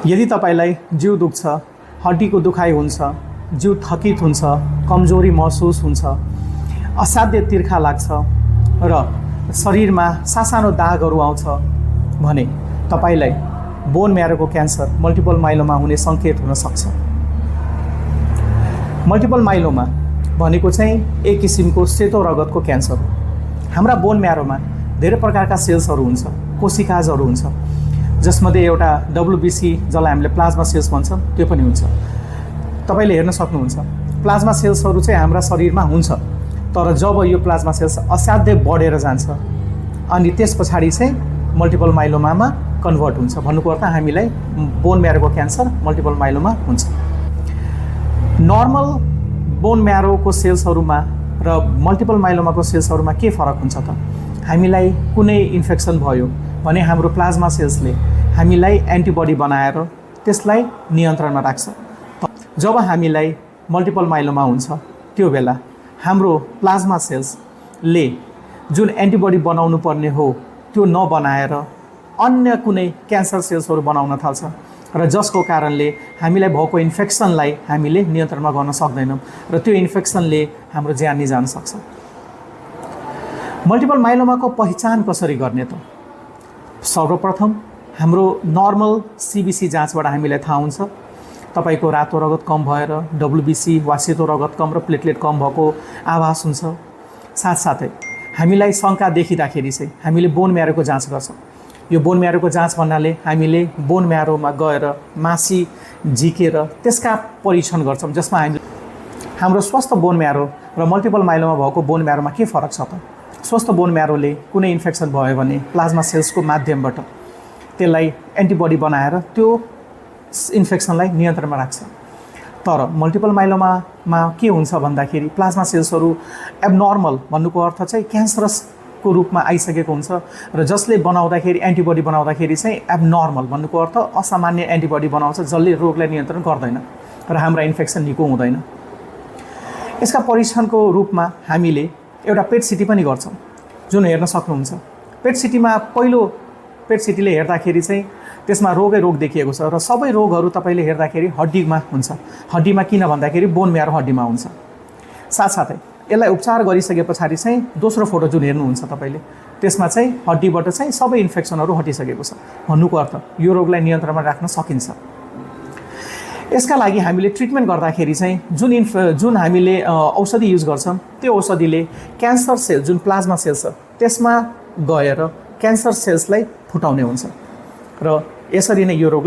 यदि तपाईलाई जिउ दुख्छ, हड्डीको दुखाइ हुन्छ, जिउ थकित हुन्छ, कमजोरी महसुस हुन्छ, असाध्य तिर्खा लाग्छ र शरीरमा सासानो दागहरू आउँछ भने तपाईलाई बोन म्यारोको क्यान्सर मल्टिपल माइलोमा हुने सङ्केत हुन सक्छ। मल्टिपल माइलोमा भनेको चाहिँ एक किसिमको सेतो रगतको क्यान्सर हो। हाम्रा बोन म्यारोमा धेरै प्रकारका सेल्सहरू हुन्छ, कोशिकाजहरू हुन्छ, जसमध्ये एउटा WBC जसलाई हामीले प्लाज्मा सेल्स भन्छौँ त्यो पनि हुन्छ। तपाईले हेर्न सक्नुहुन्छ प्लाज्मा सेल्सहरू चाहिँ हाम्रा शरीरमा हुन्छ, तर जब यो प्लाज्मा सेल्स असाध्यै बढेर जान्छ अनि त्यस पछाडि चाहिँ मल्टिपल माइलोमामा कन्भर्ट हुन्छ। भन्नुको अर्थ हामीलाई बोन म्यारोको क्यान्सर मल्टिपल माइलोमा हुन्छ। नर्मल बोन म्यारोको सेल्सहरूमा र मल्टिपल माइलोमाको सेल्सहरूमा के फरक हुन्छ त? हामीलाई कुनै इन्फेक्सन भयो भने हाम्रो प्लाज्मा सेल्सले हामीलाई एन्टिबडी बनाएर त्यसलाई नियन्त्रणमा राख्छ। जब हामीलाई मल्टिपल माइलोमा हुन्छ त्यो बेला हाम्रो प्लाज्मा सेल्सले जुन एन्टिबडी बनाउनु पर्ने हो त्यो नबनाएर अन्य कुनै क्यान्सर सेल्सहरू बनाउन थाल्छ र जसको कारणले हामीलाई भएको इन्फेक्सनलाई हामीले नियन्त्रणमा गर्न सक्दैनौँ र त्यो इन्फेक्सनले हाम्रो ज्यान निजान सक्छ। मल्टिपल माइलोमाको पहिचान कसरी गर्ने त? सर्वप्रथम हाम्रो नर्मल CBC जाँचबाट हामीलाई थाहा हुन्छ तपाईको रातो रगत कम भएर WBC वा सेतो रगत कम र प्लेटलेट कम भएको आभास हुन्छ। साथसाथै हामीलाई शङ्का देखिँदाखेरि चाहिँ हामीले बोन म्यारोको जाँच गर्छौँ। यो बोन म्यारोको जाँच भन्नाले हामीले बोन म्यारोमा गएर मासी झिकेर त्यसका परीक्षण गर्छौँ, जसमा हामीले हाम्रो स्वस्थ बोन म्यारो र मल्टिपल माइलोमा भएको बोन म्यारोमा के फरक छ त? स्वस्थ बोन म्यारोले कुनै इन्फेक्सन भयो भने प्लाज्मा सेल्सको माध्यमबाट त्यसलाई एन्टिबडी बनाएर त्यो इन्फेक्सनलाई नियन्त्रणमा राख्छ। तर मल्टिपल माइलोमामा के हुन्छ भन्दाखेरि प्लाज्मा सेल्सहरू एबनर्मल, भन्नुको अर्थ चाहिँ क्यान्सरसको रूपमा आइसकेको हुन्छ र जसले बनाउँदाखेरि एन्टिबडी बनाउँदाखेरि चाहिँ एबनर्मल, भन्नुको अर्थ असामान्य एन्टिबडी बनाउँछ जसले रोगलाई नियन्त्रण गर्दैन र हाम्रा इन्फेक्सन निको हुँदैन। यसका परीक्षणको रूपमा हामीले एउटा पेट सिटी पनि गर्छौँ, जुन हेर्न सक्नुहुन्छ। पेट सिटीमा पहिलो पेट सिटीले हेर्दाखेरि चाहिँ त्यसमा रोग देखिएको छ र सबै रोगहरू तपाईले हेर्दाखेरि हड्डीमा हुन्छ। हड्डीमा किन भन्दाखेरि बोन म्यारो हड्डीमा हुन्छ। साथसाथै यसलाई उपचार गरिसके पछाडि चाहिँ दोस्रो फोटो जुन हेर्नुहुन्छ तपाईले, त्यसमा चाहिँ हड्डीबाट चाहिँ सबै इन्फेक्सनहरू हटिसकेको छ। भन्नुको अर्थ यो रोगलाई नियन्त्रणमा राख्न सकिन्छ। यसका लागि हामीले ट्रिटमेन्ट गर्दाखेरि चाहिँ जुन हामीले औषधि युज गर्छौँ त्यो औषधिले क्यान्सर सेल जुन प्लाज्मा सेल्स छ त्यसमा गएर क्यान्सर सेल्सलाई फुटाउने हुन्छ र यसरी नै यो रोगलाई